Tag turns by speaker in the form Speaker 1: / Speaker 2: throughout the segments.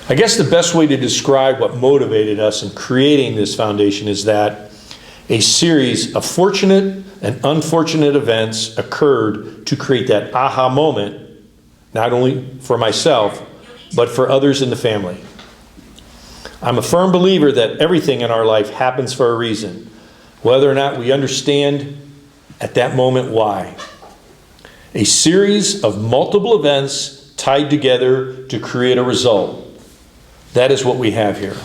Speaker 1: I guess the best way to describe what motivated us in creating this foundation is that a series of fortunate and unfortunate events occurred to create that aha moment, not only for myself, but for others in the family. I'm a firm believer that everything in our life happens for a reason, whether or not we understand at that moment why. A series of multiple events tied together to create a result. That is what we have here.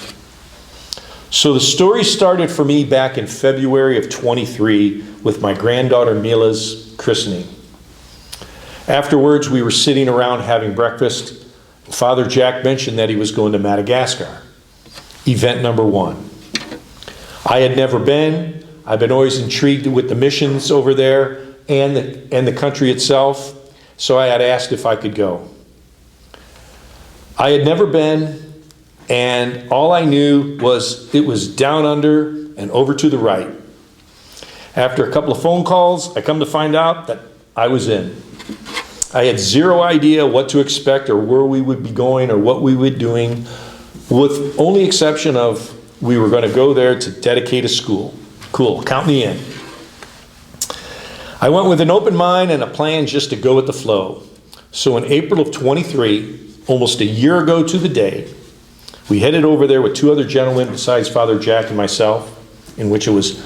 Speaker 1: So the story started for me back in February of 23 with my granddaughter Mila's christening. Afterwards, we were sitting around having breakfast. Father Jack mentioned that he was going to Madagascar. Event number 1. I had never been. I've been always intrigued with the missions over there and the country itself, so I had asked if I could go. I had never been, and all I knew was it was down under and over to the right. After a couple of phone calls, I come to find out that I was in. I had zero idea what to expect or where we would be going or what we would be doing, with only exception of we were going to go there to dedicate a school. Cool, count me in. I went with an open mind and a plan just to go with the flow. So in April of 23, almost a year ago to the day, we headed over there with 2 other gentlemen besides Father Jack and myself, in which it was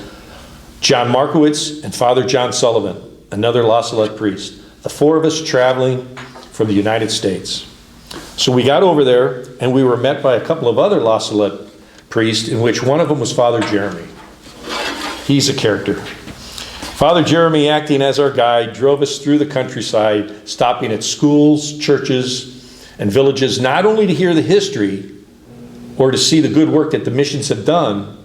Speaker 1: John Markowitz and Father John Sullivan, another La Salette priest. The 4 of us traveling from the United States. So we got over there and we were met by a couple of other La Salette priests, in which one of them was Father Jeremy. He's a character. Father Jeremy, acting as our guide, drove us through the countryside, stopping at schools, churches, and villages, not only to hear the history or to see the good work that the missions have done,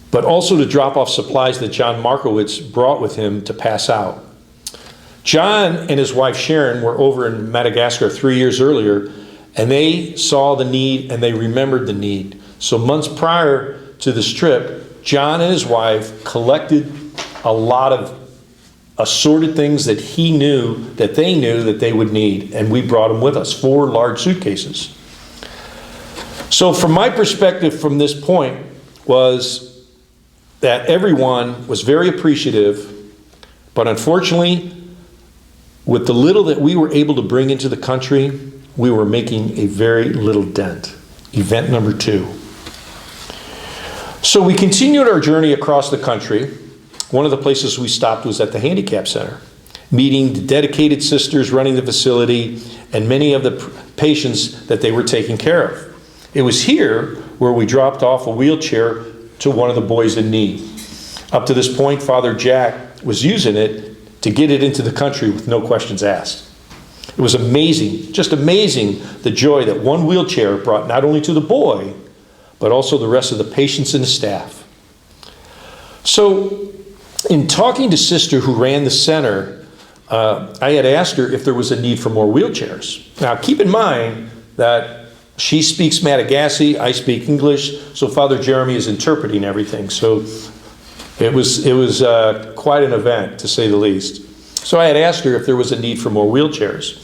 Speaker 1: but also to drop off supplies that John Markowitz brought with him to pass out. John and his wife Sharon were over in Madagascar 3 years earlier, and they saw the need and they remembered the need. So months prior to this trip, John and his wife collected a lot of assorted things that they knew that they would need, and we brought them with us, 4 large suitcases. So from my perspective from this point was that everyone was very appreciative, but unfortunately, with the little that we were able to bring into the country, we were making a very little dent. Event number 2. So we continued our journey across the country. One of the places we stopped was at the handicap center, meeting the dedicated sisters running the facility and many of the patients that they were taking care of. It was here where we dropped off a wheelchair to one of the boys in need. Up to this point, Father Jack was using it to get it into the country with no questions asked. It was amazing, just amazing, the joy that one wheelchair brought not only to the boy, but also the rest of the patients and the staff. So, in talking to Sister who ran the center, I had asked her if there was a need for more wheelchairs. Now, keep in mind that she speaks Malagasy, I speak English, so Father Jeremy is interpreting everything. So it was quite an event, to say the least. So I had asked her if there was a need for more wheelchairs.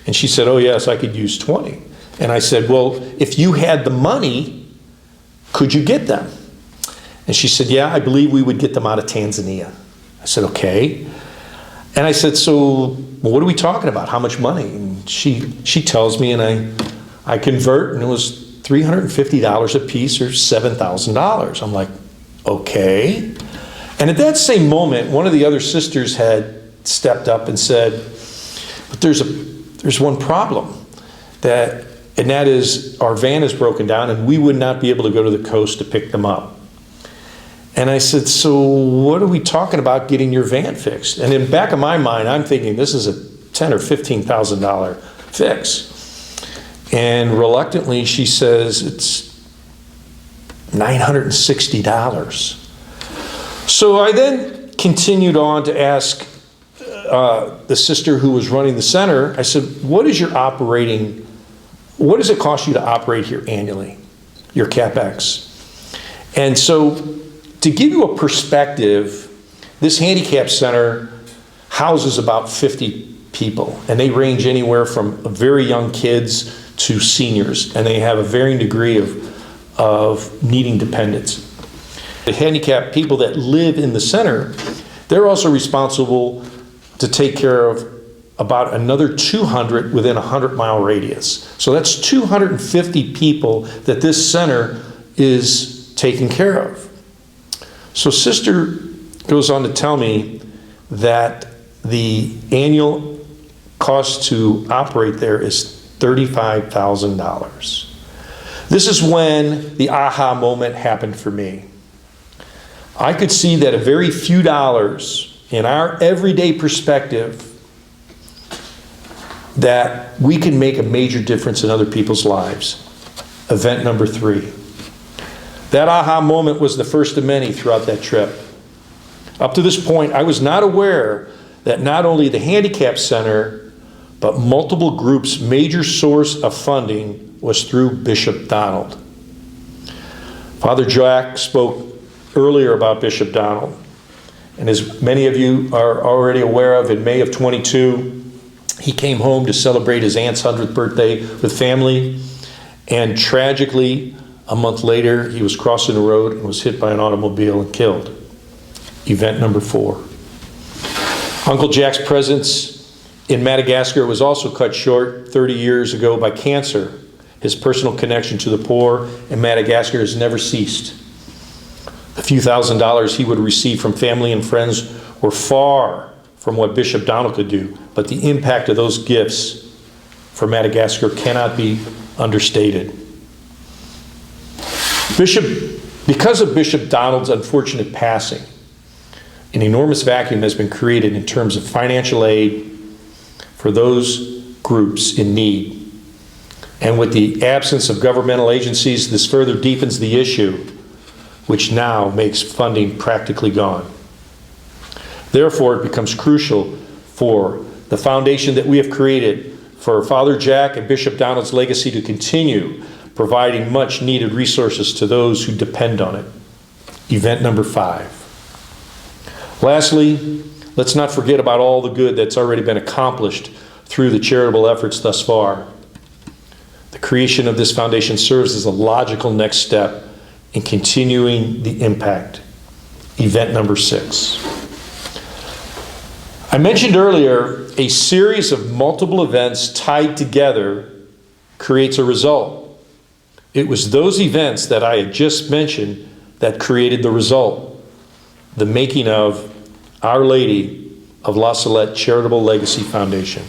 Speaker 1: And she said, oh yes, I could use 20. And I said, well, if you had the money, could you get them? And she said, yeah, I believe we would get them out of Tanzania. I said, okay. And I said, so what are we talking about? How much money? And she tells me, and I convert, and it was $350 a piece, or $7,000. I'm like, okay. And at that same moment, one of the other sisters had stepped up and said, but there's one problem, and that is our van is broken down and we would not be able to go to the coast to pick them up. And I said, so what are we talking about getting your van fixed? And in the back of my mind, I'm thinking this is a $10,000 or $15,000 fix. And reluctantly, she says it's $960. So I then continued on to ask the sister who was running the center, I said, what does it cost you to operate here annually, your CapEx? And so to give you a perspective, this handicap center houses about 50 people, and they range anywhere from very young kids to seniors, and they have a varying degree of needing dependence. The handicapped people that live in the center, they're also responsible to take care of about another 200 within a 100-mile radius. So that's 250 people that this center is taking care of. So Sister goes on to tell me that the annual cost to operate there is $35,000. This is when the aha moment happened for me. I could see that a very few dollars in our everyday perspective, that we can make a major difference in other people's lives. Event number 3. That aha moment was the first of many throughout that trip. Up to this point, I was not aware that not only the Handicap Center, but multiple groups' major source of funding was through Bishop Donald. Father Jack spoke earlier about Bishop Donald. And as many of you are already aware of, in May of 22, he came home to celebrate his aunt's 100th birthday with family. And tragically, a month later, he was crossing the road and was hit by an automobile and killed. Event number 4. Uncle Jack's presence in Madagascar was also cut short 30 years ago by cancer. His personal connection to the poor in Madagascar has never ceased. The few $1,000s he would receive from family and friends were far from what Bishop Donald could do, but the impact of those gifts for Madagascar cannot be understated. Because of Bishop Donald's unfortunate passing, an enormous vacuum has been created in terms of financial aid for those groups in need. And with the absence of governmental agencies, this further deepens the issue, which now makes funding practically gone. Therefore, it becomes crucial for the foundation that we have created for Father Jack and Bishop Donald's legacy to continue providing much needed resources to those who depend on it. Event number 5. Lastly, let's not forget about all the good that's already been accomplished through the charitable efforts thus far. The creation of this foundation serves as a logical next step in continuing the impact. Event number 6. I mentioned earlier, a series of multiple events tied together creates a result. It was those events that I had just mentioned that created the result, the making of Our Lady of La Salette Charitable Legacy Foundation.